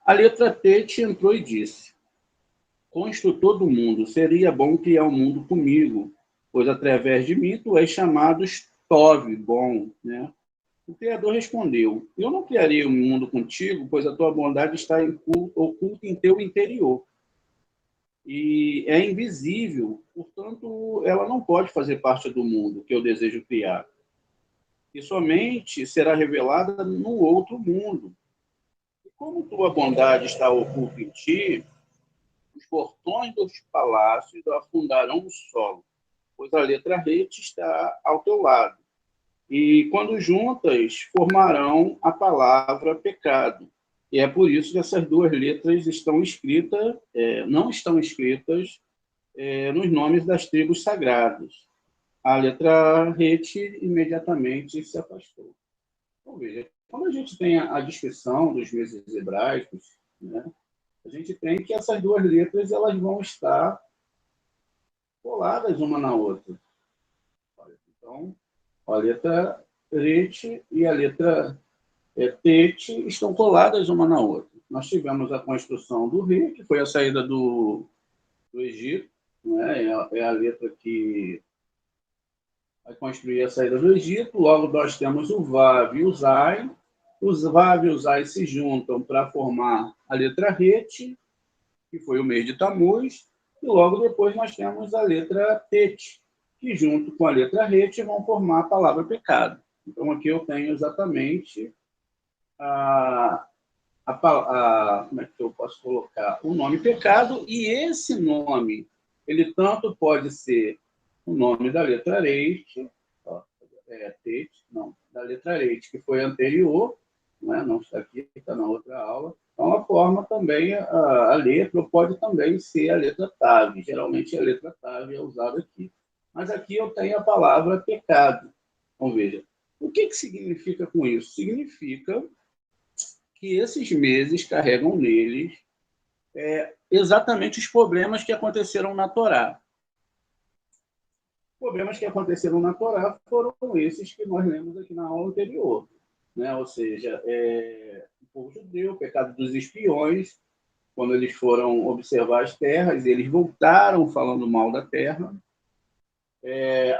A letra T te entrou e disse: construtor do mundo, seria bom criar um mundo comigo, pois através de mim tu és chamado Tov, bom, né? O Criador respondeu: eu não criarei um mundo contigo, pois a tua bondade está oculta em teu interior. E é invisível, portanto, ela não pode fazer parte do mundo que eu desejo criar. E somente será revelada no outro mundo. E como tua bondade está oculta em ti, os portões dos palácios afundarão no solo, pois a letra rete está ao teu lado. E quando juntas, formarão a palavra pecado. E é por isso que essas duas letras estão escritas, não estão escritas nos nomes das tribos sagradas. A letra rete imediatamente se afastou. Então, veja, quando a gente tem a descrição dos meses hebraicos, né, a gente tem que essas duas letras elas vão estar coladas uma na outra. Então, a letra ret e a letra tet estão coladas uma na outra. Nós tivemos a construção do Re, que foi a saída do Egito, né? É a letra que vai construir a saída do Egito. Logo, nós temos o Vav e o Zai. Os Vav e o Zai se juntam para formar a letra ret, que foi o mês de Tammuz, e logo depois nós temos a letra tet, que junto com a letra ret vão formar a palavra pecado. Então, aqui eu tenho exatamente como é que eu posso colocar? O nome pecado, e esse nome, ele tanto pode ser o nome da letra reit, da letra reit, que foi anterior, não está aqui, está na outra aula. Então, a forma também, a letra pode também ser a letra tav. Geralmente, a letra tav é usada aqui. Mas aqui eu tenho a palavra pecado. Então, veja, o que significa com isso? Significa que esses meses carregam neles exatamente os problemas que aconteceram na Torá. Os problemas que aconteceram na Torá foram esses que nós lemos aqui na aula anterior. Né? Ou seja, o povo judeu, o pecado dos espiões, quando eles foram observar as terras, eles voltaram falando mal da terra.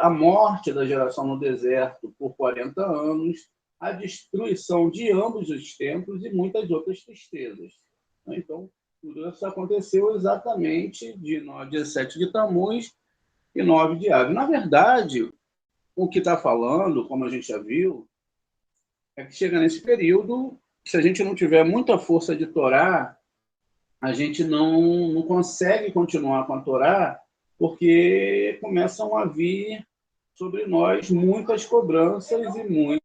A morte da geração no deserto por 40 anos, a destruição de ambos os templos e muitas outras tristezas. Então, tudo isso aconteceu exatamente de 7 de Tammuz e 9 de Av. Na verdade, o que está falando, como a gente já viu, é que chega nesse período, se a gente não tiver muita força de Torá, a gente não consegue continuar com a Torá, porque começam a vir sobre nós muitas cobranças e muitas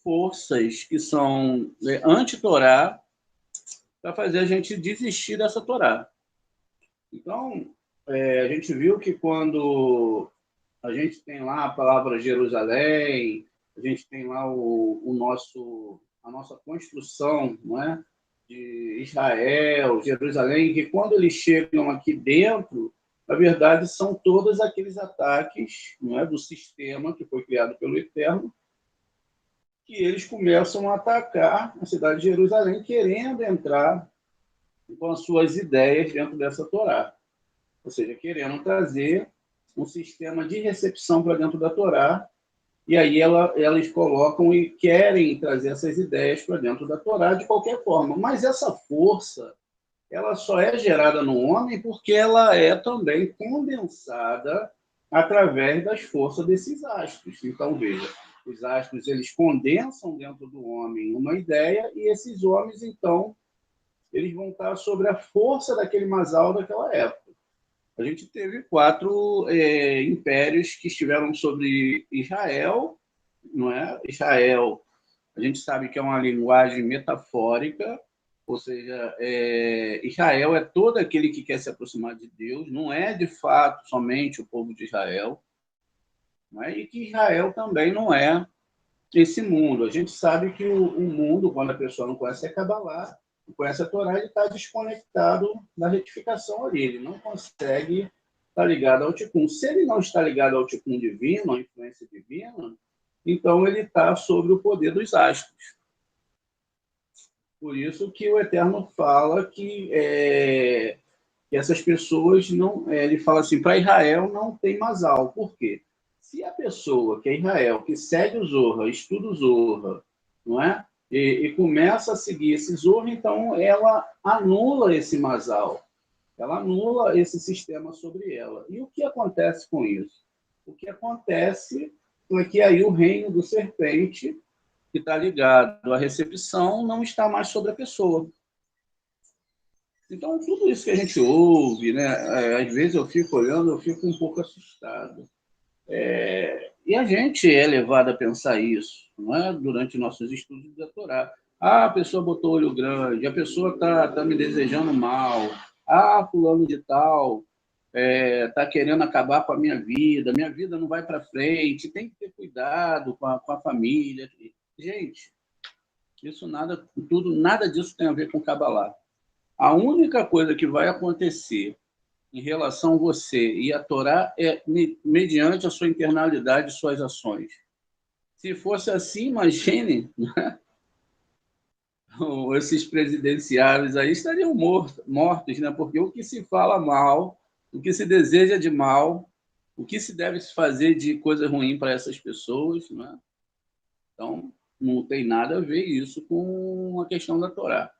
forças que são anti-Torá para fazer a gente desistir dessa Torá. Então, a gente viu que quando a gente tem lá a palavra Jerusalém, a gente tem lá a nossa construção, não é? De Israel, Jerusalém, que quando eles chegam aqui dentro, na verdade, são todos aqueles ataques, não é, do sistema que foi criado pelo Eterno, que eles começam a atacar a cidade de Jerusalém, querendo entrar com as suas ideias dentro dessa Torá. Ou seja, querendo trazer um sistema de recepção para dentro da Torá, e aí elas colocam e querem trazer essas ideias para dentro da Torá de qualquer forma. Mas essa força, ela só é gerada no homem porque ela é também condensada através das forças desses astros. Então, veja, os astros eles condensam dentro do homem uma ideia e esses homens, então, eles vão estar sobre a força daquele Masal daquela época. A gente teve 4 impérios que estiveram sobre Israel, não é? Israel, a gente sabe que é uma linguagem metafórica, ou seja, Israel é todo aquele que quer se aproximar de Deus, não é de fato somente o povo de Israel, não é? E que Israel também não é esse mundo. A gente sabe que o mundo, quando a pessoa não conhece a Kabbalah, não conhece a Torá, ele está desconectado da retificação ali, ele não consegue está ligado ao Ticum. Se ele não está ligado ao Ticum divino, à influência divina, então ele está sob o poder dos astros. Por isso que o Eterno fala que essas pessoas não... ele fala assim, para Israel não tem Masal. Por quê? Se a pessoa que é Israel, que segue o Zorra, estuda o Zorra, não é? E começa a seguir esse Zorra, então ela anula esse Masal. Ela anula esse sistema sobre ela. E o que acontece com isso? O que acontece é que aí o reino do serpente, que está ligado à recepção, não está mais sobre a pessoa. Então, tudo isso que a gente ouve, né? Às vezes eu fico olhando, eu fico um pouco assustado. E a gente é levado a pensar isso, não é? Durante nossos estudos da Torá. Ah, a pessoa botou olho grande, a pessoa está me desejando mal, ah, fulano de tal está querendo acabar com a minha vida não vai para frente, tem que ter cuidado com a família. Gente, isso nada disso tem a ver com Kabbalah. A única coisa que vai acontecer em relação a você e a Torá é mediante a sua internalidade e suas ações. Se fosse assim, imagine, né? Esses presidenciários aí estariam mortos, né? Porque o que se fala mal, o que se deseja de mal, o que se deve se fazer de coisa ruim para essas pessoas, né? Então, não tem nada a ver isso com a questão da Torá.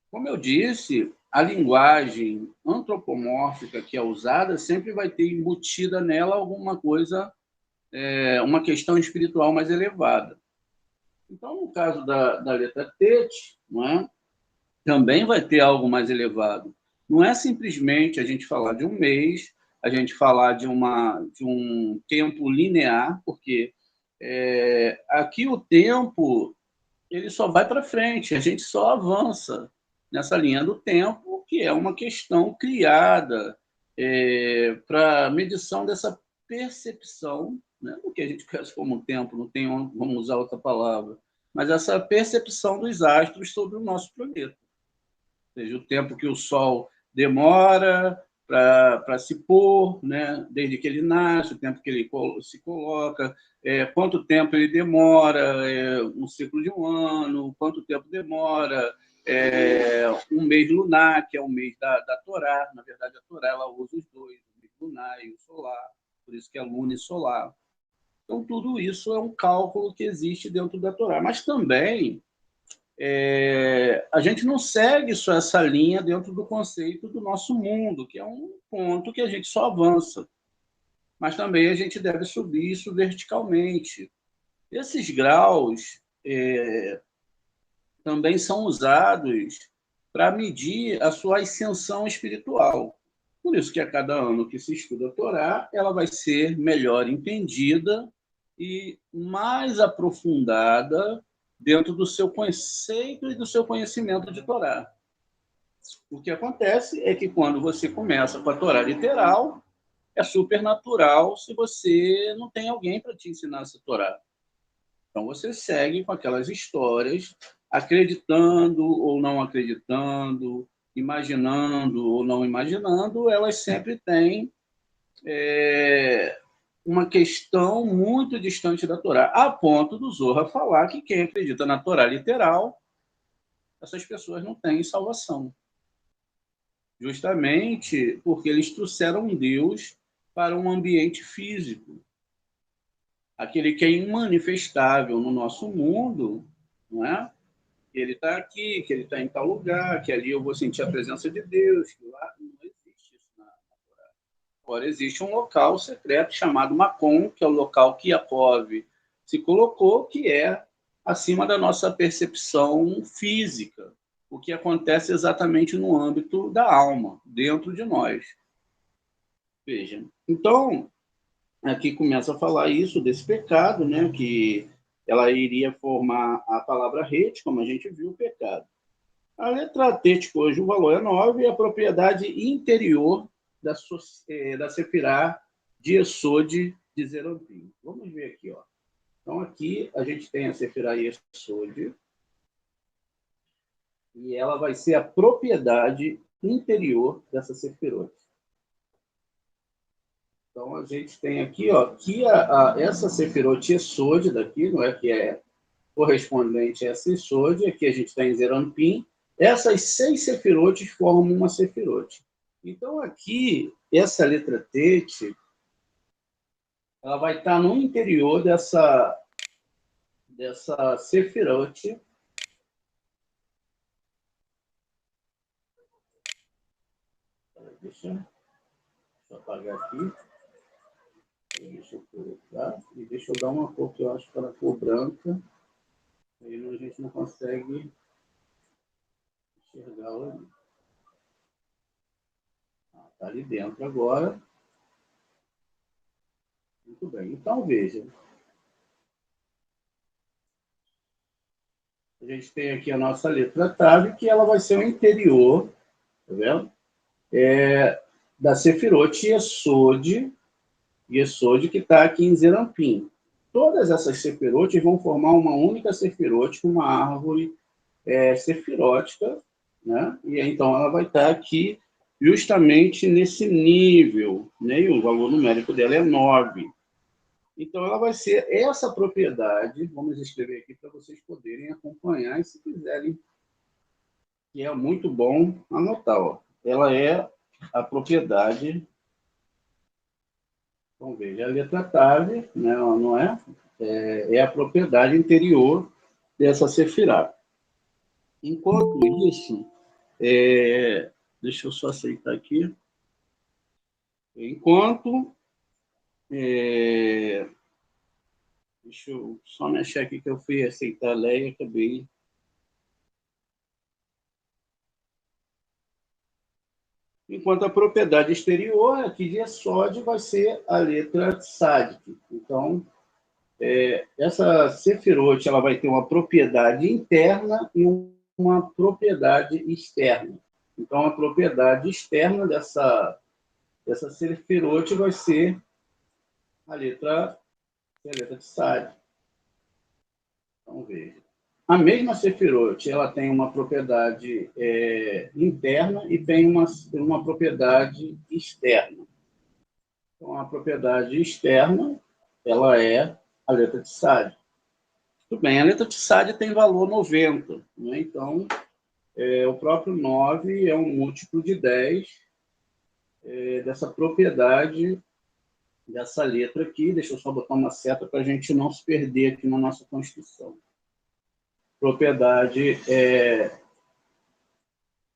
Como eu disse, a linguagem antropomórfica que é usada sempre vai ter embutida nela alguma coisa, uma questão espiritual mais elevada. Então, no caso da letra Tet, não é? Também vai ter algo mais elevado. Não é simplesmente a gente falar de um mês, a gente falar de um tempo linear, porque aqui o tempo ele só vai para frente, a gente só avança nessa linha do tempo, que é uma questão criada para medição dessa percepção, né, do que a gente conhece como tempo, não tem vamos usar outra palavra, mas essa percepção dos astros sobre o nosso planeta. Ou seja, o tempo que o Sol demora para se pôr, né? Desde que ele nasce, o tempo que ele se coloca, quanto tempo ele demora, um ciclo de um ano, quanto tempo demora, um mês lunar, que é o mês da Torá. Na verdade, a Torá ela usa os dois, o mês lunar e o solar, por isso que é luna e solar. Então, tudo isso é um cálculo que existe dentro da Torá. Mas também a gente não segue só essa linha dentro do conceito do nosso mundo, que é um ponto que a gente só avança. Mas também a gente deve subir isso verticalmente. Esses graus também são usados para medir a sua ascensão espiritual. Por isso que a cada ano que se estuda a Torá, ela vai ser melhor entendida e mais aprofundada dentro do seu conceito e do seu conhecimento de Torá. O que acontece é que quando você começa com a Torá literal, é super natural se você não tem alguém para te ensinar essa Torá. Então você segue com aquelas histórias, acreditando ou não acreditando, imaginando ou não imaginando, elas sempre têm uma questão muito distante da Torá, a ponto do Zohar falar que quem acredita na Torá literal, essas pessoas não têm salvação. Justamente porque eles trouxeram Deus para um ambiente físico. Aquele que é imanifestável no nosso mundo, não é? Ele está aqui, que ele está em tal lugar, que ali eu vou sentir a presença de Deus, que lá não existe isso na Torá. Agora, existe um local secreto chamado Makom, que é o local que Yaakov se colocou, que é acima da nossa percepção física, o que acontece exatamente no âmbito da alma, dentro de nós. Veja, então, aqui começa a falar isso, desse pecado, né, que ela iria formar a palavra rede, como a gente viu, o pecado. A letra T, hoje o valor é 9, e a propriedade interior da Sefirá de Yesod de Zerampim. Vamos ver aqui, ó. Então, aqui a gente tem a Sefirá Yesod, e ela vai ser a propriedade interior dessa Sefirot. Então, a gente tem aqui, ó, que essa Sefirot Yesod daqui, não é, que é correspondente a essa Yesod, aqui a gente está em Zerampim, essas 6 Sefirot formam uma Sefirot. Então, aqui, essa letra Tet, ela vai estar no interior dessa Sefirot. Deixa eu apagar aqui. Deixa eu colocar. E deixa eu dar uma cor que eu acho que ela cor branca. Aí a gente não consegue enxergá-la ali. Está ali dentro agora. Muito bem. Então, veja. A gente tem aqui a nossa letra Tav, que ela vai ser o interior, tá vendo? Da Sefirot Yesod, que está aqui em Zerampim. Todas essas Sefirot vão formar uma única Sefirot, uma árvore sefirótica, né? E então ela vai estar aqui justamente nesse nível, né? E o valor numérico dela é 9. Então ela vai ser essa propriedade, vamos escrever aqui para vocês poderem acompanhar, e se quiserem, que é muito bom anotar, ó. Ela é a propriedade, vamos ver, a letra Tav, né? Não é? É a propriedade interior dessa Sefirá. Enquanto isso, deixa eu só aceitar aqui. Enquanto... deixa eu só mexer aqui que eu fui aceitar a Leia e acabei... Enquanto a propriedade exterior, aqui de Yesod, vai ser a letra Tzadik. Então, essa Sefirot ela vai ter uma propriedade interna e uma propriedade externa. Então, a propriedade externa dessa Sefirot vai ser a letra Tzadik. Então, veja. A mesma Sefirot, ela tem uma propriedade interna e tem uma propriedade externa. Então, a propriedade externa, ela é a letra Tzadik. Tudo bem, a letra Tzadik tem valor 90, né? Então, o próprio 9 é um múltiplo de 10 dessa propriedade dessa letra aqui. Deixa eu só botar uma seta para a gente não se perder aqui na nossa Constituição. Propriedade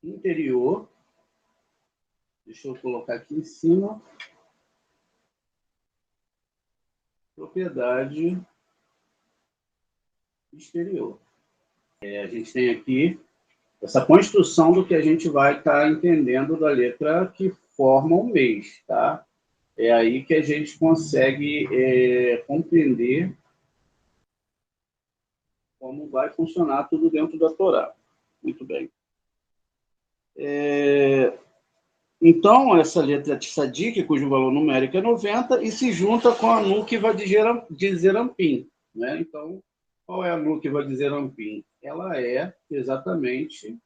interior. Deixa eu colocar aqui em cima. Propriedade exterior. A gente tem aqui essa construção do que a gente vai estar entendendo da letra que forma o mês, tá? É aí que a gente consegue compreender como vai funcionar tudo dentro da Torá. Muito bem. Então, essa letra Tzadik, cujo valor numérico é 90, e se junta com a Nukva de Zerampim, né? Então, qual é a Nukva de Zerampim? Ela é exatamente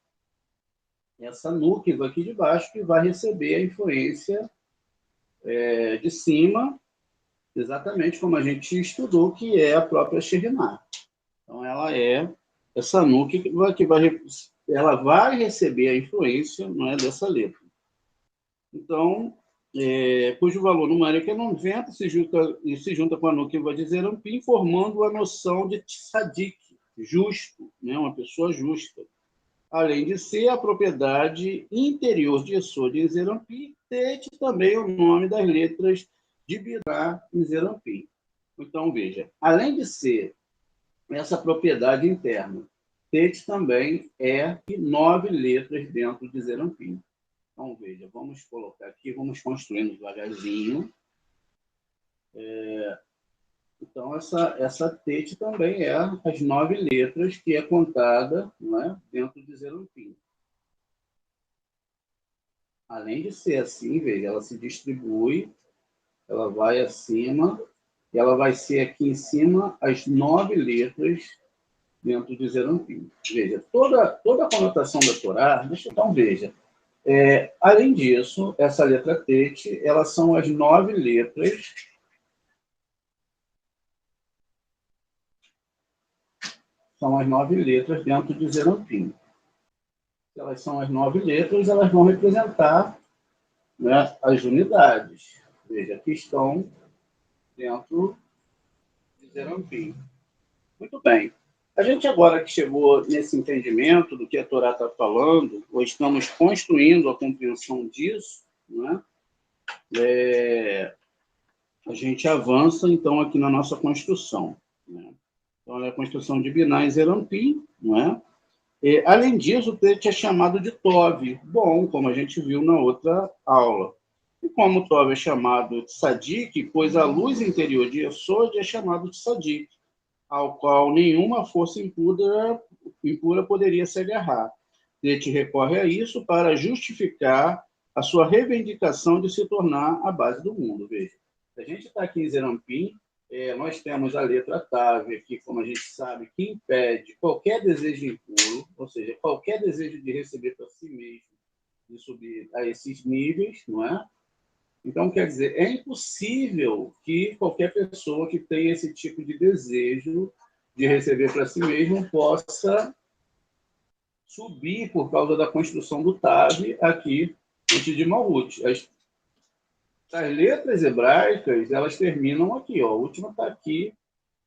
essa Nukva aqui de baixo, que vai receber a influência de cima, exatamente como a gente estudou, que é a própria Shekhinah. Então, ela é essa Nukva que ela vai receber a influência, não é, dessa letra. Então, cujo valor numérico é 90, se junta com a Nukva de Zerampim, formando a noção de Tzadik, justo, né, uma pessoa justa. Além de ser a propriedade interior de Yesod em Zerampim, Tet também é o nome das letras de Birá em Zerampim. Então, veja, além de ser essa propriedade interna, Tet também é 9 letras dentro de Zerampim. Então, veja, vamos colocar aqui, vamos construindo devagarzinho. Então, essa Tet também é as 9 letras que é contada, não é, dentro de Zerampim. Além de ser assim, veja, ela se distribui, ela vai acima, e ela vai ser aqui em cima as 9 letras dentro de Zerampim. Veja, toda a conotação da Torá, deixa eu dar um veja. Além disso, essa letra Tet, elas são as 9 letras dentro de Zerampin. Elas são as 9 letras, elas vão representar, né, as unidades. Veja, que estão dentro de Zerampin. Muito bem. A gente agora que chegou nesse entendimento do que a Torá está falando, ou estamos construindo a compreensão disso, né, a gente avança, então, aqui na nossa construção, né? Então, é a construção de Biná em Zerampin, não é? Além disso, o Tet é chamado de Tov, bom, como a gente viu na outra aula. E como Tov é chamado de Sadik, pois a luz interior de Yesod é chamado de Sadik, ao qual nenhuma força impura poderia se agarrar. Tet recorre a isso para justificar a sua reivindicação de se tornar a base do mundo. Veja, a gente está aqui em Zerampin, nós temos a letra Tav aqui, como a gente sabe, que impede qualquer desejo impuro, ou seja, qualquer desejo de receber para si mesmo, de subir a esses níveis, não é? Então, quer dizer, é impossível que qualquer pessoa que tenha esse tipo de desejo de receber para si mesmo possa subir por causa da construção do Tav aqui antes de Malhut. As letras hebraicas, elas terminam aqui, ó. A última está aqui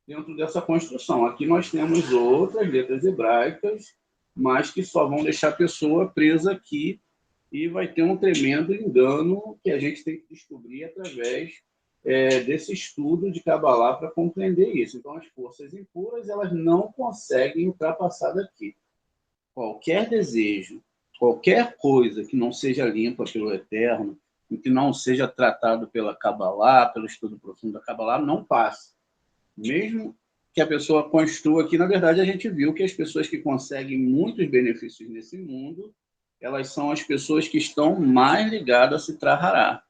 dentro dessa construção. Aqui nós temos outras letras hebraicas, mas que só vão deixar a pessoa presa aqui e vai ter um tremendo engano que a gente tem que descobrir através desse estudo de Kabbalah para compreender isso. Então, as forças impuras, elas não conseguem ultrapassar daqui. Qualquer desejo, qualquer coisa que não seja limpa pelo Eterno, e que não seja tratado pela Kabbalah, pelo estudo profundo da Kabbalah, não passa. Mesmo que a pessoa construa aqui, na verdade, a gente viu que as pessoas que conseguem muitos benefícios nesse mundo, elas são as pessoas que estão mais ligadas a Sitra Hará.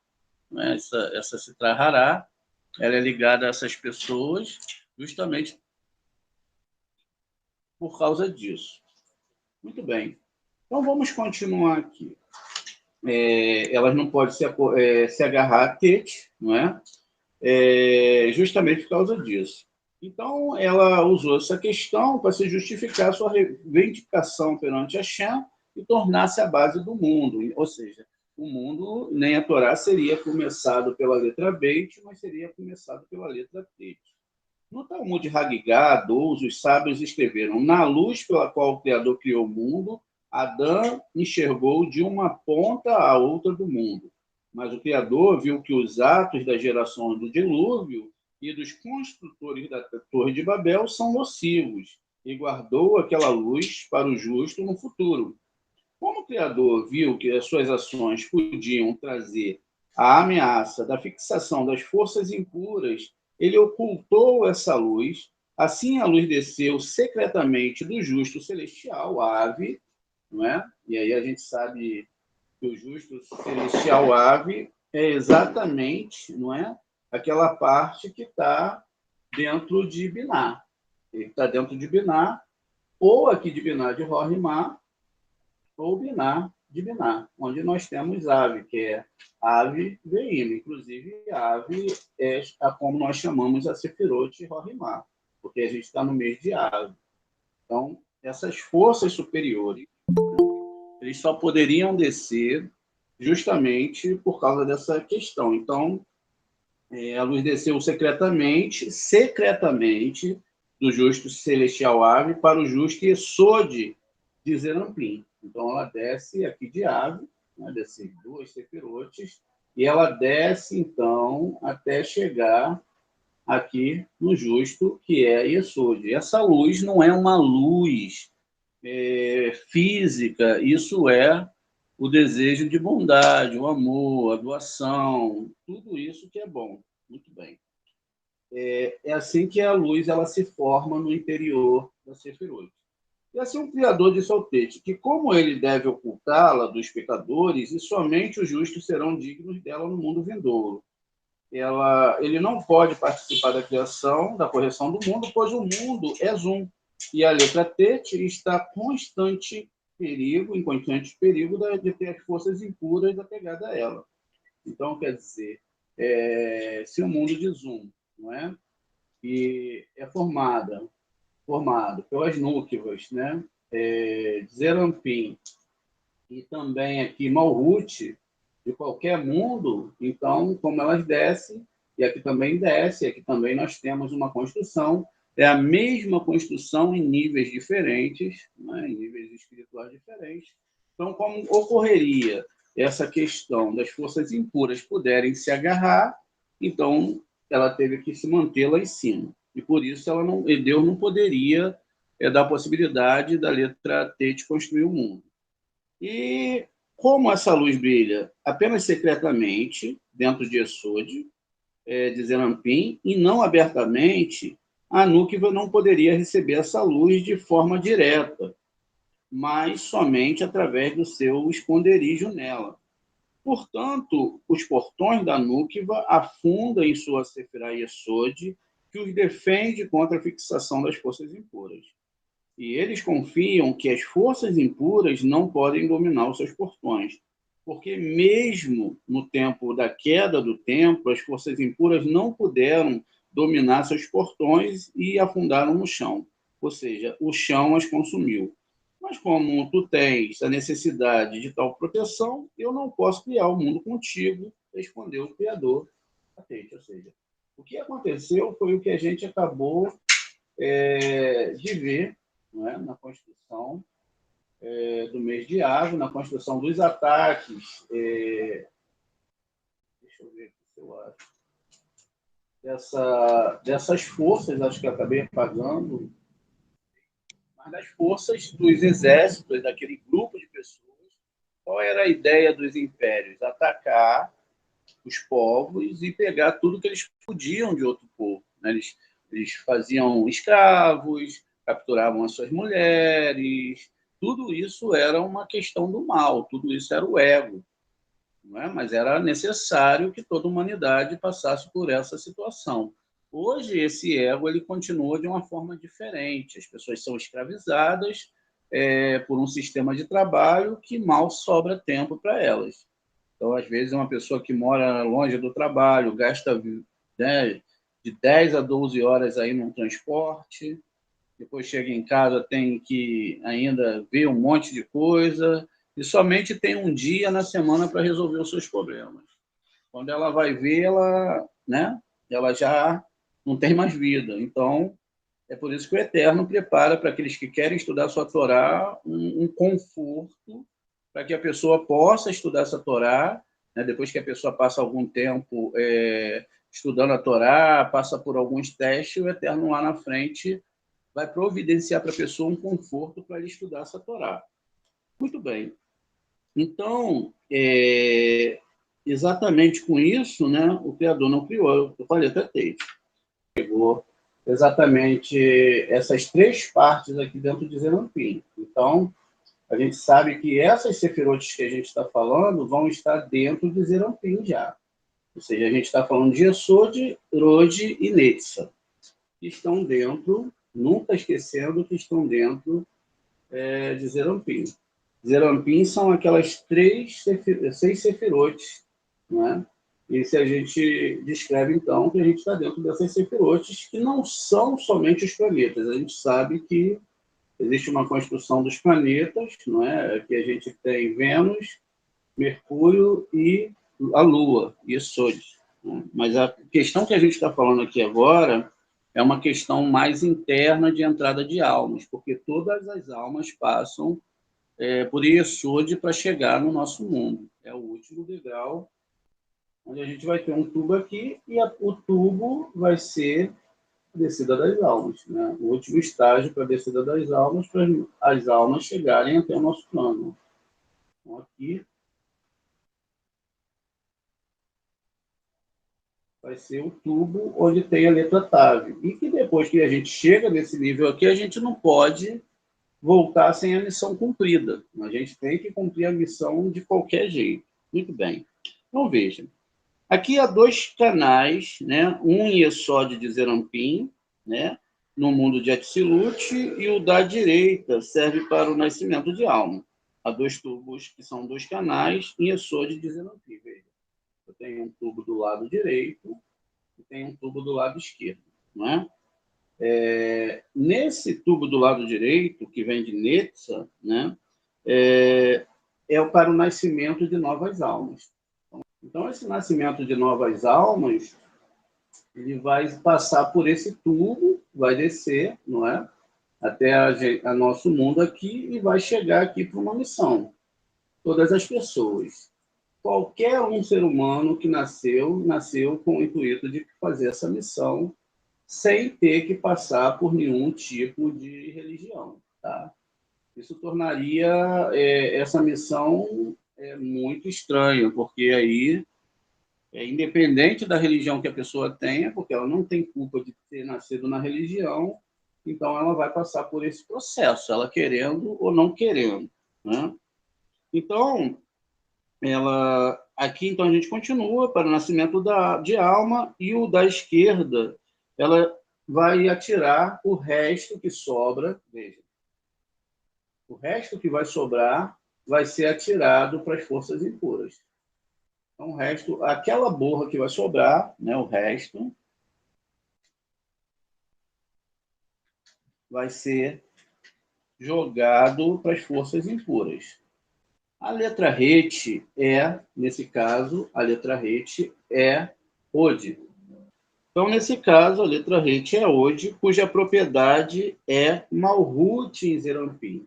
Né? Essa Sitra Hará, ela é ligada a essas pessoas justamente por causa disso. Muito bem. Então, vamos continuar aqui. Elas não podem se agarrar a Tet, não é? Justamente por causa disso. Então, ela usou essa questão para se justificar a sua reivindicação perante Hashem e tornar-se a base do mundo. Ou seja, o mundo, nem a Torá, seria começado pela letra Beit, mas seria começado pela letra Tet. No Talmud Hagigá 12, os sábios escreveram: na luz pela qual o Criador criou o mundo, Adão enxergou de uma ponta à outra do mundo. Mas o Criador viu que os atos das gerações do dilúvio e dos construtores da Torre de Babel são nocivos, e guardou aquela luz para o justo no futuro. Como o Criador viu que as suas ações podiam trazer a ameaça da fixação das forças impuras, ele ocultou essa luz. Assim a luz desceu secretamente do justo celestial, ave, não é? E aí a gente sabe que o justo celestial ave é exatamente, não é, aquela parte que está dentro de Biná. Ele está dentro de Biná, ou aqui de Biná de Rorimá, ou Biná de Biná, onde nós temos ave, que é ave veína. Inclusive, ave é como nós chamamos a Sefirot Rorimá, porque a gente está no mês de ave. Então, essas forças superiores, eles só poderiam descer justamente por causa dessa questão. Então, a luz desceu secretamente, do justo celestial ave para o justo Yesod de Zerampin. Então, ela desce aqui de ave, né, desce 2 sefirotes, e ela desce, então, até chegar aqui no justo, que é Yesod. Essa luz não é uma luz física, isso é o desejo de bondade, o amor, a doação, tudo isso que é bom. Muito bem. É assim que a luz ela se forma no interior da Sefirot. E assim o Criador disse ao texto que, como ele deve ocultá-la dos pecadores, e somente os justos serão dignos dela no mundo vindouro. Ele não pode participar da criação, da correção do mundo, pois o mundo é um. E a letra Tet está constantemente perigo, em constante perigo de ter as forças impuras apegadas a ela. Então, quer dizer, se o mundo de Zoom, não é? Que é formado pelas núcleas, né? Zerampin e também aqui Malhut, de qualquer mundo, então, como elas descem, e aqui também desce, aqui também nós temos uma construção, é a mesma construção em níveis diferentes, né? Em níveis espirituais diferentes. Então, como ocorreria essa questão das forças impuras poderem se agarrar, então ela teve que se manter lá em cima. E por isso Deus não poderia dar a possibilidade da letra T de construir o mundo. E como essa luz brilha apenas secretamente dentro de Yesod, de Zerampin, e não abertamente, a Núquiva não poderia receber essa luz de forma direta, mas somente através do seu esconderijo nela. Portanto, os portões da Núquiva afundam em sua Sefirá Yesod, que os defende contra a fixação das forças impuras. E eles confiam que as forças impuras não podem dominar os seus portões, porque mesmo no tempo da queda do templo, as forças impuras não puderam dominar seus portões e afundaram no chão, ou seja, o chão as consumiu. Mas como tu tens a necessidade de tal proteção, eu não posso criar o mundo contigo, respondeu o Criador. Ou seja, o que aconteceu foi o que a gente acabou de ver, não é? Na construção do mês de Av, na construção dos ataques, deixa eu ver aqui se eu acho, dessas forças, acho que eu acabei apagando, mas das forças dos exércitos, daquele grupo de pessoas. Qual era a ideia dos impérios? Atacar os povos e pegar tudo que eles podiam de outro povo, né? Eles faziam escravos, capturavam as suas mulheres, tudo isso era uma questão do mal, tudo isso era o ego, não é? Mas era necessário que toda a humanidade passasse por essa situação. Hoje, esse ego ele continua de uma forma diferente. As pessoas são escravizadas por um sistema de trabalho que mal sobra tempo para elas. Então, às vezes, uma pessoa que mora longe do trabalho gasta, né, de 10 a 12 horas aí no transporte, depois chega em casa, tem que ainda ver um monte de coisa, e somente tem um dia na semana para resolver os seus problemas. Quando ela vai ver, ela já não tem mais vida. Então, é por isso que o Eterno prepara para aqueles que querem estudar sua Torá um conforto para que a pessoa possa estudar essa Torá, né? Depois que a pessoa passa algum tempo estudando a Torá, passa por alguns testes, o Eterno lá na frente vai providenciar para a pessoa um conforto para ele estudar essa Torá. Muito bem. Então, exatamente com isso, né, o Criador não criou, eu falei até texto. Pegou exatamente essas três partes aqui dentro de Zerampin. Então, a gente sabe que essas sefirotes que a gente está falando vão estar dentro de Zerampin já. Ou seja, a gente está falando de Yesod, Rod e Netza, que estão dentro, nunca esquecendo que estão dentro de Zerampin. Zerampin são aquelas seis sefirotes, né? E se a gente descreve, então, que a gente está dentro dessas sefirotes, que não são somente os planetas. A gente sabe que existe uma construção dos planetas, não é? Que a gente tem Vênus, Mercúrio e a Lua, e Yesod, né? Mas a questão que a gente está falando aqui agora é uma questão mais interna de entrada de almas, porque todas as almas passam por Yesod para chegar no nosso mundo. É o último degrau, onde a gente vai ter um tubo aqui, e o tubo vai ser a descida das almas, né? O último estágio para a descida das almas, para as almas chegarem até o nosso plano. Então, aqui vai ser o tubo onde tem a letra Tav. E que depois que a gente chega nesse nível aqui, a gente não pode voltar sem a missão cumprida. A gente tem que cumprir a missão de qualquer jeito. Muito bem. Então, vejam. Aqui há dois canais, né? Um em Yesod de Zerampin, né? No mundo de Atzilut, e o da direita serve para o nascimento de alma. há dois tubos que são dois canais em Iesod de Zeranpin. Veja, eu tenho um tubo do lado direito e tenho um tubo do lado esquerdo, não é? Nesse tubo do lado direito, que vem de Netza, né, para o nascimento de novas almas. Então, esse nascimento de novas almas, ele vai passar por esse tubo, vai descer, não é? Até a nosso mundo aqui e vai chegar aqui para uma missão. Todas as pessoas. Qualquer um ser humano que nasceu com o intuito de fazer essa missão sem ter que passar por nenhum tipo de religião. Tá? Isso tornaria essa missão muito estranha, porque aí, independente da religião que a pessoa tenha, porque ela não tem culpa de ter nascido na religião, então ela vai passar por esse processo, ela querendo ou não querendo. Né? Então, aqui então a gente continua para o nascimento de alma, e o da esquerda, ela vai atirar o resto que sobra, veja, o resto que vai sobrar vai ser atirado para as forças impuras. Então, o resto, aquela borra que vai sobrar, né, o resto, vai ser jogado para as forças impuras. A letra RET nesse caso, a letra RET é Od. Então, nesse caso, a letra RET é Od, cuja propriedade é Malhut em Zeranpin.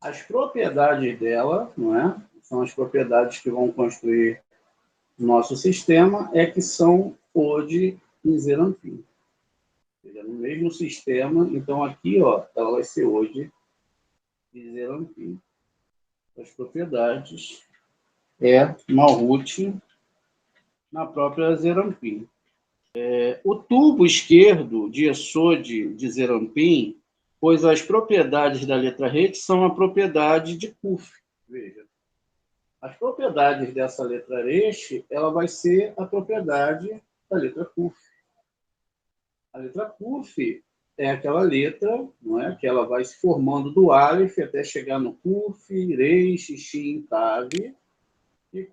As propriedades dela, não é? São as propriedades que vão construir o nosso sistema, que são Od em Zeranpin. No mesmo sistema, então aqui, ela vai ser Od em Zeranpin. As propriedades Malhut na própria Zeranpin. O tubo esquerdo de Iesod de Zeranpin, pois as propriedades da letra RET são a propriedade de Kuf. Veja, as propriedades dessa letra RET, ela vai ser a propriedade da letra Kuf. A letra Kuf é aquela letra, não é, que ela vai se formando do Aleph até chegar no Kuf, Reish, Shin, Tav, e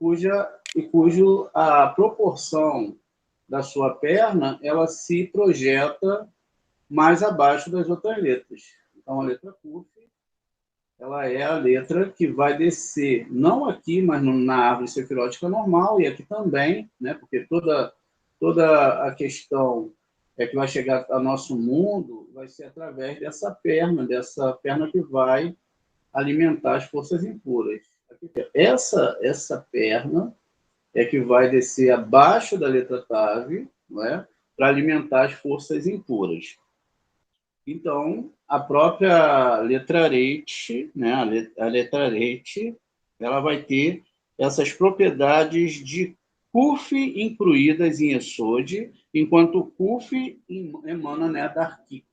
cujo a proporção da sua perna, ela se projeta mais abaixo das outras letras. Então, a letra Kuf, ela é a letra que vai descer, não aqui, mas na árvore sefirótica normal, e aqui também, né, porque toda a questão que vai chegar ao nosso mundo vai ser através dessa perna que vai alimentar as forças impuras. Essa perna que vai descer abaixo da letra Tav, não é? Para alimentar as forças impuras. Então, a própria letra Reit, né? A letra Reit, ela vai ter essas propriedades de Kuf incluídas em Iesod, enquanto Kuf emana, né, da Arkik.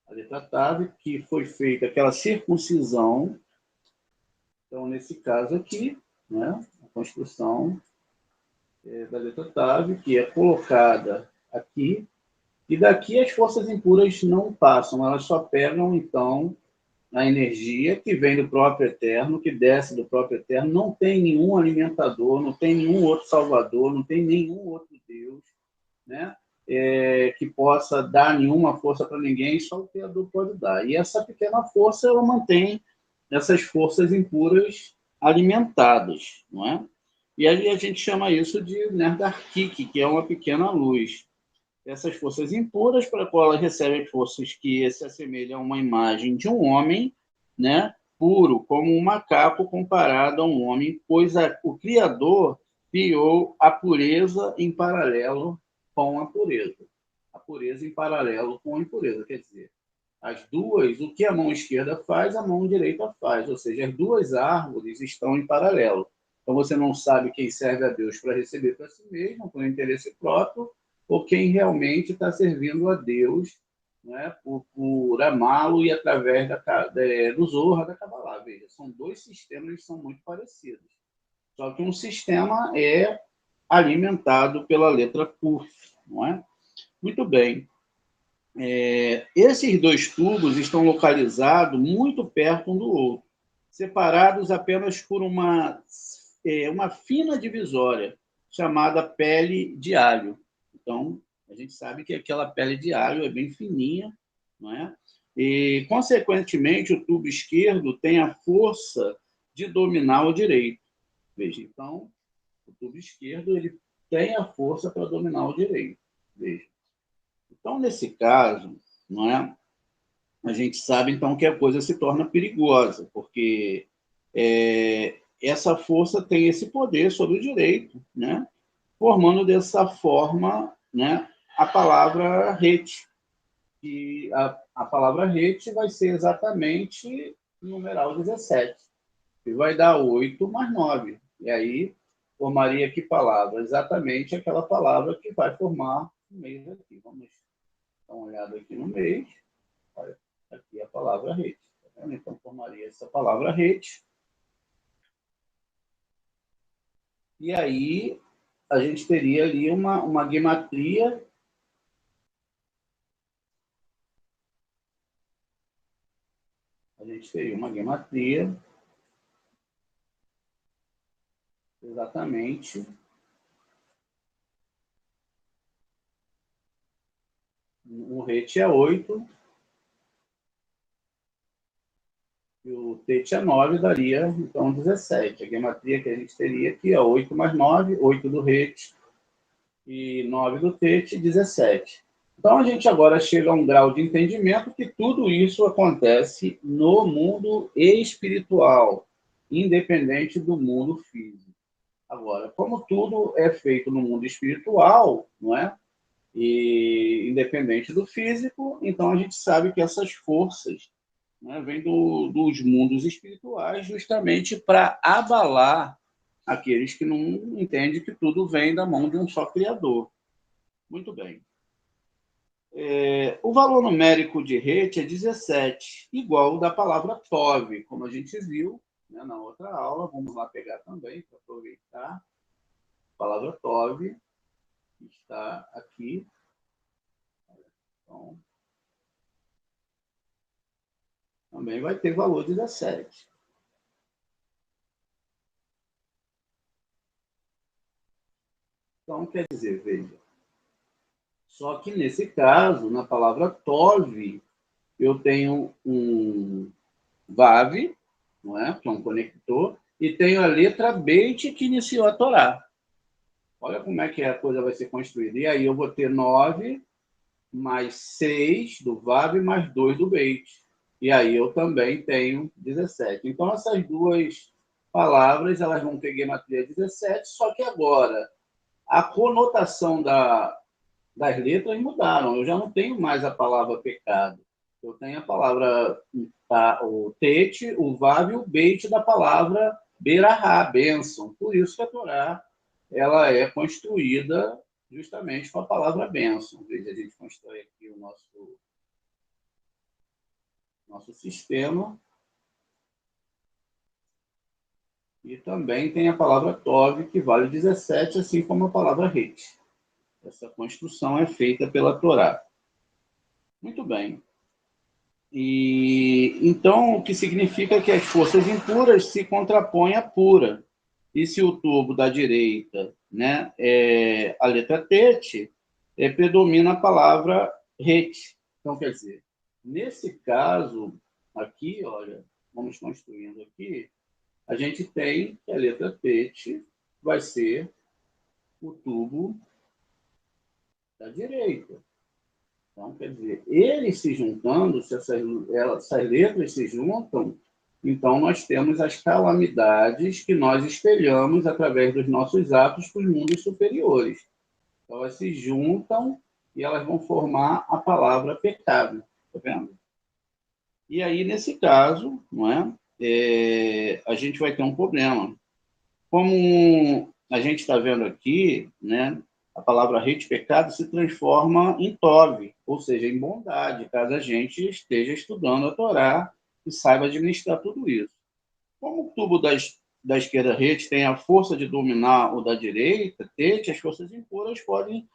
A letra Tav, que foi feita aquela circuncisão. Então, nesse caso aqui, né, a construção da letra Tav, que é colocada aqui, e daqui as forças impuras não passam, elas só pegam, então, a energia que vem do próprio Eterno, que desce do próprio Eterno, não tem nenhum alimentador, não tem nenhum outro salvador, não tem nenhum outro Deus, né, que possa dar nenhuma força para ninguém, só o Criador pode dar. E essa pequena força, ela mantém essas forças impuras alimentadas, não é? E aí a gente chama isso de Nerdarkik, que é uma pequena luz. Essas forças impuras, para a qual elas recebem forças que se assemelham a uma imagem de um homem, né, puro, como um macaco comparado a um homem, pois o Criador criou a pureza em paralelo com a pureza. A pureza em paralelo com a impureza, quer dizer, as duas, o que a mão esquerda faz, a mão direita faz, ou seja, as duas árvores estão em paralelo. Então, você não sabe quem serve a Deus para receber para si mesmo, por interesse próprio, ou quem realmente está servindo a Deus, né, por amá-lo e através do Zohar da Kabbalah. Veja, são dois sistemas que são muito parecidos. Só que um sistema é alimentado pela letra Kuf, não é? Muito bem. Esses dois tubos estão localizados muito perto um do outro. separados apenas por uma fina divisória, chamada pele de alho. Então, a gente sabe que aquela pele de alho é bem fininha, não é? E, consequentemente, o tubo esquerdo tem a força de dominar o direito. Veja, então, o tubo esquerdo ele tem a força para dominar o direito. Veja. Então, nesse caso, não é? A gente sabe, então, que a coisa se torna perigosa, porque essa força tem esse poder sobre o direito, né? Formando dessa forma, né, a palavra rete. E a palavra rete vai ser exatamente o numeral 17, que vai dar 8 mais 9. E aí formaria que palavra? Exatamente aquela palavra que vai formar o mês aqui. Vamos dar uma olhada aqui no mês. Olha, aqui a palavra rede. Tá vendo? Então, formaria essa palavra rede. E aí, a gente teria ali uma gematria. A gente teria uma gematria exatamente. O rete é 8. E o T é 9, daria, então, 17. A gematria que a gente teria aqui é 8 mais 9, 8 do rete e 9 do T, 17. Então, a gente agora chega a um grau de entendimento que tudo isso acontece no mundo espiritual, independente do mundo físico. Agora, como tudo é feito no mundo espiritual, não é? E independente do físico, então a gente sabe que essas forças, né, vêm dos mundos espirituais justamente para abalar aqueles que não entendem que tudo vem da mão de um só Criador. Muito bem. O valor numérico de rete é 17, igual o da palavra Tov, como a gente viu, né, na outra aula. Vamos lá pegar também, para aproveitar. A palavra Tov está aqui. Então, também vai ter valor 17. Então, quer dizer, veja, só que nesse caso, na palavra Tov, eu tenho um Vav, não é? Que é um conector, e tenho a letra Beit que iniciou a Torá. Olha como é que a coisa vai ser construída. E aí eu vou ter 9 mais 6 do Vav mais 2 do Beit. E aí eu também tenho 17. Então, essas duas palavras elas vão ter gematria 17, só que agora a conotação das letras mudaram. Eu já não tenho mais a palavra pecado. Eu tenho a palavra, o tete, o vav e o beit da palavra berahá, bênção. Por isso que a Torá ela é construída justamente com a palavra bênção. Veja, a gente constrói aqui o nosso sistema. E também tem a palavra tov, que vale 17, assim como a palavra ret. Essa construção é feita pela Torá. Muito bem. E então, o que significa que as forças impuras se contrapõem à pura. E se o tubo da direita, né, é a letra tet, predomina a palavra ret. Então, quer dizer, nesse caso aqui, olha, vamos construindo aqui, a gente tem que a letra tet vai ser o tubo da direita. Então, quer dizer, eles se juntando, se essas letras se juntam, então nós temos as calamidades que nós espelhamos através dos nossos atos para os mundos superiores. Então, elas se juntam e elas vão formar a palavra pecado. Está vendo? E aí, nesse caso, não a gente vai ter um problema. Como a gente está vendo aqui, né, a palavra rei pecado se transforma em tov, ou seja, em bondade, caso a gente esteja estudando a Torá e saiba administrar tudo isso. Como o tubo da esquerda rede tem a força de dominar o da direita, tete, as forças impuras podem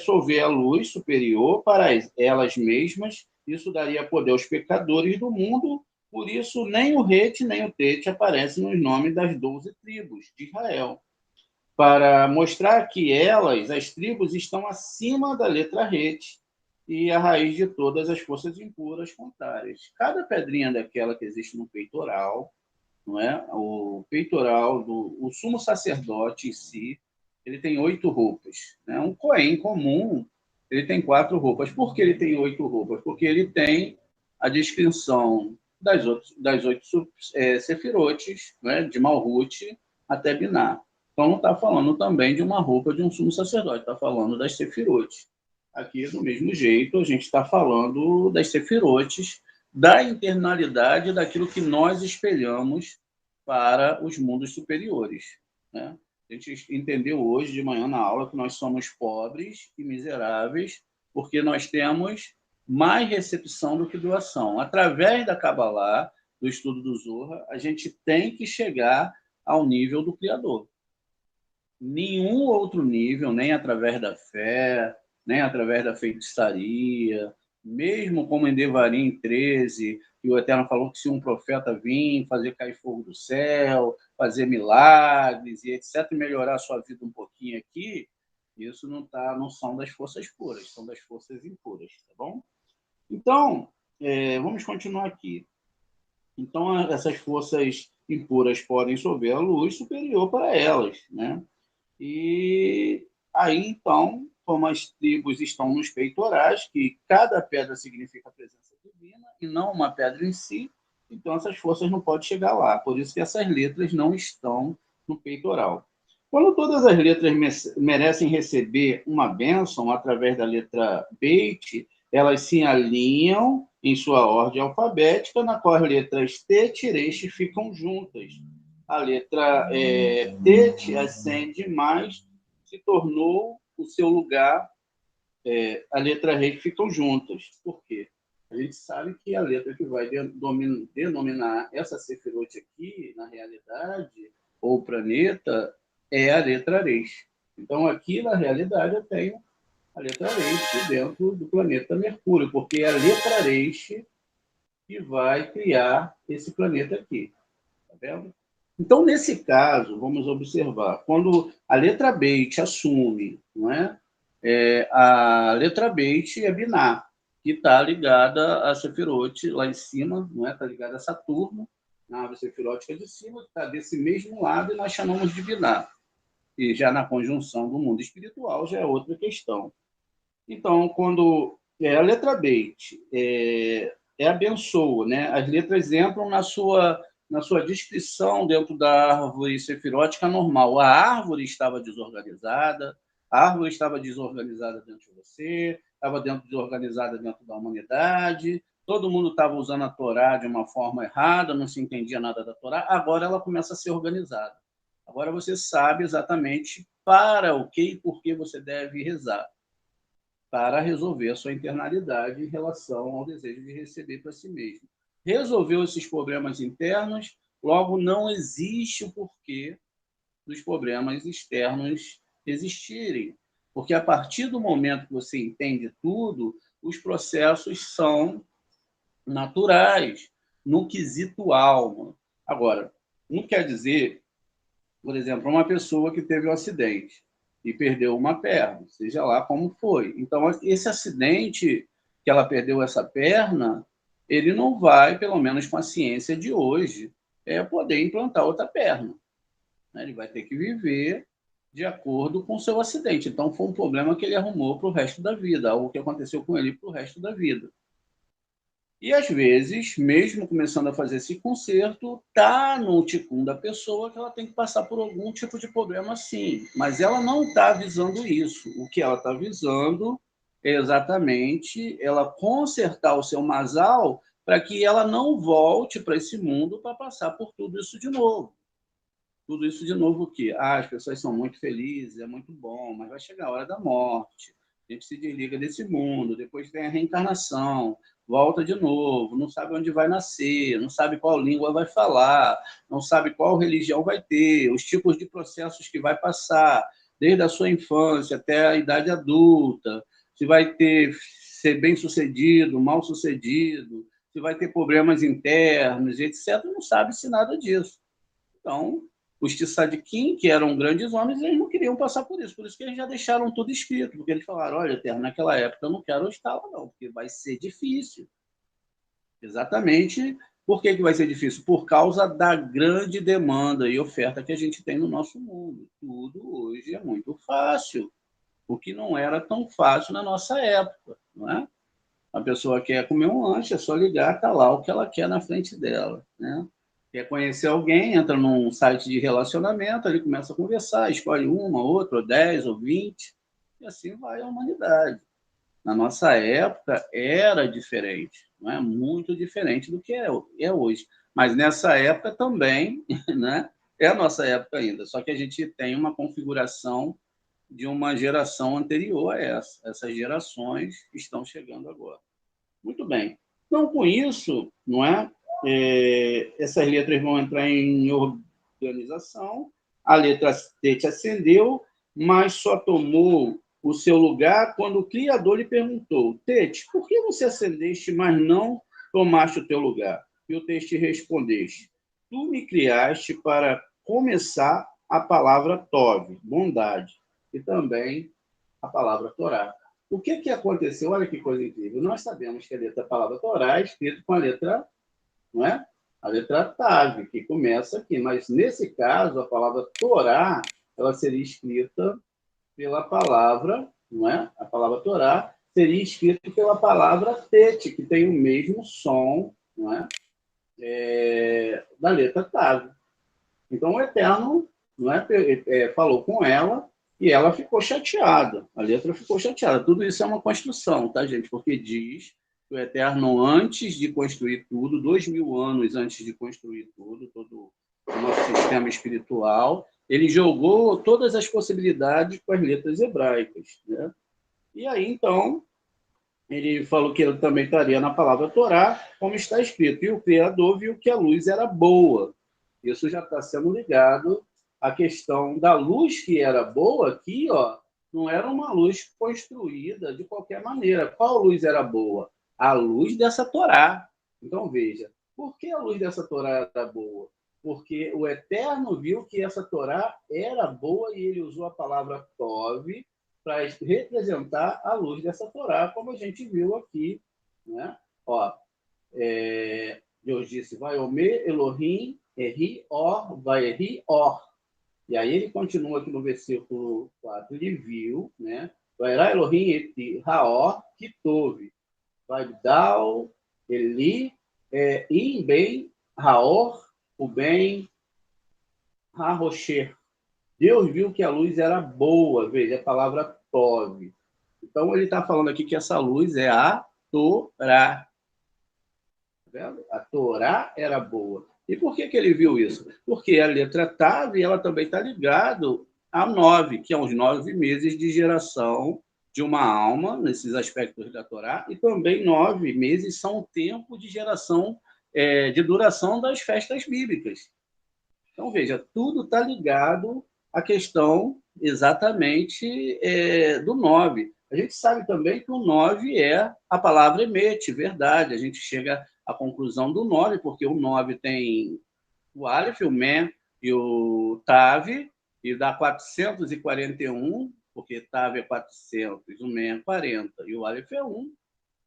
solver a luz superior para elas mesmas. Isso daria poder aos pecadores do mundo Por isso, nem o Het nem o Tet aparecem nos nomes das 12 tribos de Israel, para mostrar que elas, as tribos, estão acima da letra Het e a raiz de todas as forças impuras contrárias. Cada pedrinha daquela que existe no peitoral, não é? O peitoral o sumo sacerdote em si, ele tem 8 roupas, né? Um cohen comum, ele tem 4 roupas. Por que ele tem 8 roupas? Porque ele tem a descrição das 8 sefirotes, né? De Malhut até Biná. Então, não está falando também de uma roupa de um sumo sacerdote, está falando das sefirotes. Aqui, do mesmo jeito, a gente está falando das sefirotes, da internalidade daquilo que nós espelhamos para os mundos superiores, né? A gente entendeu hoje de manhã na aula que nós somos pobres e miseráveis porque nós temos mais recepção do que doação. Através da Kabbalah, do estudo do Zohar, a gente tem que chegar ao nível do Criador. Nenhum outro nível, nem através da fé, nem através da feitiçaria, mesmo como em Devarim 13, que o Eterno falou que se um profeta vir fazer cair fogo do céu, fazer milagres e etc., melhorar a sua vida um pouquinho aqui, isso não são das forças puras, são das forças impuras, tá bom? Então, vamos continuar aqui. Então, essas forças impuras podem sorver a luz superior para elas, né? E aí, então, como as tribos estão nos peitorais, que cada pedra significa a presença divina e não uma pedra em si, então essas forças não podem chegar lá. Por isso que essas letras não estão no peitoral. Quando todas as letras merecem receber uma bênção através da letra Beit, elas se alinham em sua ordem alfabética, na qual as letras Tet e Resh ficam juntas. A letra Tet ascende mais, se tornou o seu lugar, a letra Resh ficam juntas. Por quê? A gente sabe que a letra que vai denominar essa Sefirot aqui, na realidade, ou planeta, é a letra Resh. Então, aqui, na realidade, eu tenho a letra Resh dentro do planeta Mercúrio, porque é a letra Resh que vai criar esse planeta aqui. Tá vendo? Então, nesse caso, vamos observar, quando a letra Beit assume, não é? A letra Beit é Biná, que está ligada a Sefirot lá em cima, não é? Está ligada a Saturno, na árvore sefirótica de cima, que está desse mesmo lado, e nós chamamos de Biná. E já na conjunção do mundo espiritual já é outra questão. Então, quando a letra Beit abençoa, né? As letras entram na sua descrição dentro da árvore sefirótica normal. A árvore estava desorganizada, dentro de você, estava desorganizada dentro da humanidade, todo mundo estava usando a Torá de uma forma errada, não se entendia nada da Torá, agora ela começa a ser organizada. Agora você sabe exatamente para o que e por que você deve rezar, para resolver a sua internalidade em relação ao desejo de receber para si mesmo. Resolveu esses problemas internos, logo não existe o porquê dos problemas externos existirem. Porque a partir do momento que você entende tudo, os processos são naturais, no quesito alma. Agora, não quer dizer, por exemplo, uma pessoa que teve um acidente e perdeu uma perna, seja lá como foi. Então, esse acidente que ela perdeu essa perna, ele não vai, pelo menos com a ciência de hoje, poder implantar outra perna. Ele vai ter que viver de acordo com o seu acidente. Então, foi um problema que ele arrumou para o resto da vida, algo que aconteceu com ele para o resto da vida. E, às vezes, mesmo começando a fazer esse conserto, está no ticum da pessoa que ela tem que passar por algum tipo de problema, sim. Mas ela não está visando isso. O que ela está visando é exatamente ela consertar o seu masal para que ela não volte para esse mundo para passar por tudo isso de novo. Tudo isso de novo o quê? As pessoas são muito felizes, é muito bom, mas vai chegar a hora da morte. A gente se desliga desse mundo, depois tem a reencarnação, volta de novo, não sabe onde vai nascer, não sabe qual língua vai falar, não sabe qual religião vai ter, os tipos de processos que vai passar, desde a sua infância até a idade adulta, se vai ser bem-sucedido, mal-sucedido, se vai ter problemas internos, etc., não sabe-se nada disso. Então, os Tzadikim, que eram grandes homens, eles não queriam passar por isso que eles já deixaram tudo escrito, porque eles falaram, olha, Eterno, naquela época eu não quero estar lá, não, porque vai ser difícil. Exatamente. Por que vai ser difícil? Por causa da grande demanda e oferta que a gente tem no nosso mundo. Tudo hoje é muito fácil, o que não era tão fácil na nossa época, não é? A pessoa quer comer um lanche, é só ligar, está lá o que ela quer na frente dela, né? Quer conhecer alguém, entra num site de relacionamento, ali começa a conversar, escolhe uma, outra, ou 10, ou 20, e assim vai a humanidade. Na nossa época era diferente, não é? Muito diferente do que é hoje. Mas nessa época também, né? É a nossa época ainda, só que a gente tem uma configuração de uma geração anterior a essa. Essas gerações estão chegando agora. Muito bem. Então, com isso, não é? Essas letras vão entrar em organização. A letra T te acendeu, mas só tomou o seu lugar quando o Criador lhe perguntou, Tete, por que você acendeste, mas não tomaste o teu lugar? E o Tete respondeste, tu me criaste para começar a palavra Tov, bondade, e também a palavra Torá. O que aconteceu? Olha que coisa incrível. Nós sabemos que a palavra Torá é escrita com a letra, não é? A letra Tav, que começa aqui. Mas, nesse caso, a palavra Torá, ela seria escrita pela palavra, não é? A palavra Torá seria escrita pela palavra Tete, que tem o mesmo som, não é? Da letra Tav. Então, o Eterno, não é? Falou com ela e ela ficou chateada. A letra ficou chateada. Tudo isso é uma construção, tá, gente? Porque diz que o Eterno, antes de construir tudo, 2000 anos antes de construir tudo, todo o nosso sistema espiritual, ele jogou todas as possibilidades com as letras hebraicas, né? E aí, então, ele falou que ele também estaria na palavra Torá, como está escrito, e o Criador viu que a luz era boa. Isso já está sendo ligado à questão da luz que era boa aqui, ó, não era uma luz construída de qualquer maneira. Qual luz era boa? A luz dessa Torá. Então, veja, por que a luz dessa Torá era boa? Porque o Eterno viu que essa Torá era boa e ele usou a palavra Tov para representar a luz dessa Torá, como a gente viu aqui, né? Ó, Deus disse, vai Omer, Elohim, Eri, Or, vai Eri, Or. E aí ele continua aqui no versículo 4, ele viu, né? Vai lá Elohim, Eti, Raor, Kitove, vai Dal, Eli, In, Bem, Raor, o bem, Harosher. Deus viu que a luz era boa, veja a palavra Tov. Então, ele está falando aqui que essa luz é a Torá. A Torá era boa. E por que ele viu isso? Porque a letra Tav, ela também está ligada a 9, que é os 9 meses de geração de uma alma, nesses aspectos da Torá, e também 9 meses são o tempo de geração, de duração das festas bíblicas. Então, veja, tudo está ligado à questão exatamente do 9. A gente sabe também que o 9 é a palavra emete, verdade. A gente chega à conclusão do 9, porque o 9 tem o Aleph, o Mem e o Tav, e dá 441, porque Tav é 400, o Mem é 40 e o Aleph é 1.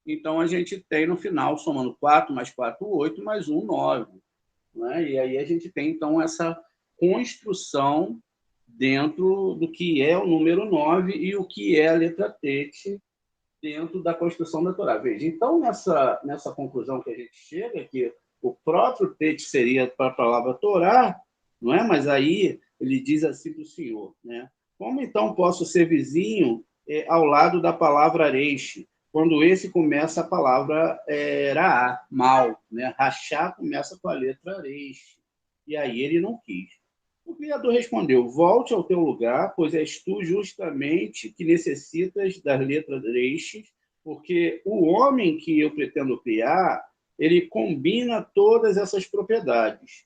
Então, a gente tem no final, somando 4 mais 4, 8, mais 1, 9. Né? E aí a gente tem, então, essa construção dentro do que é o número 9 e o que é a letra Tete dentro da construção da Torá. Veja, então, nessa conclusão que a gente chega, que o próprio Tete seria para a palavra Torá, não é? Mas aí ele diz assim para o Senhor, né? Como então posso ser vizinho ao lado da palavra Areixe, quando esse começa a palavra Raá, mal, né? Rachá começa com a letra Areixe. E aí ele não quis. O Criador respondeu, volte ao teu lugar, pois és tu justamente que necessitas das letras Reis, porque o homem que eu pretendo criar, ele combina todas essas propriedades.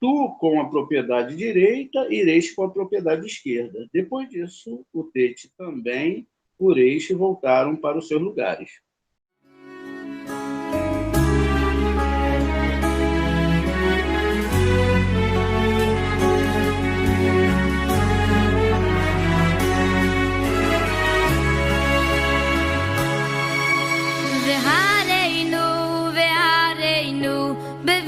Tu com a propriedade direita e Reis com a propriedade esquerda. Depois disso, o Tete também, o Reis voltaram para os seus lugares. nous, baby.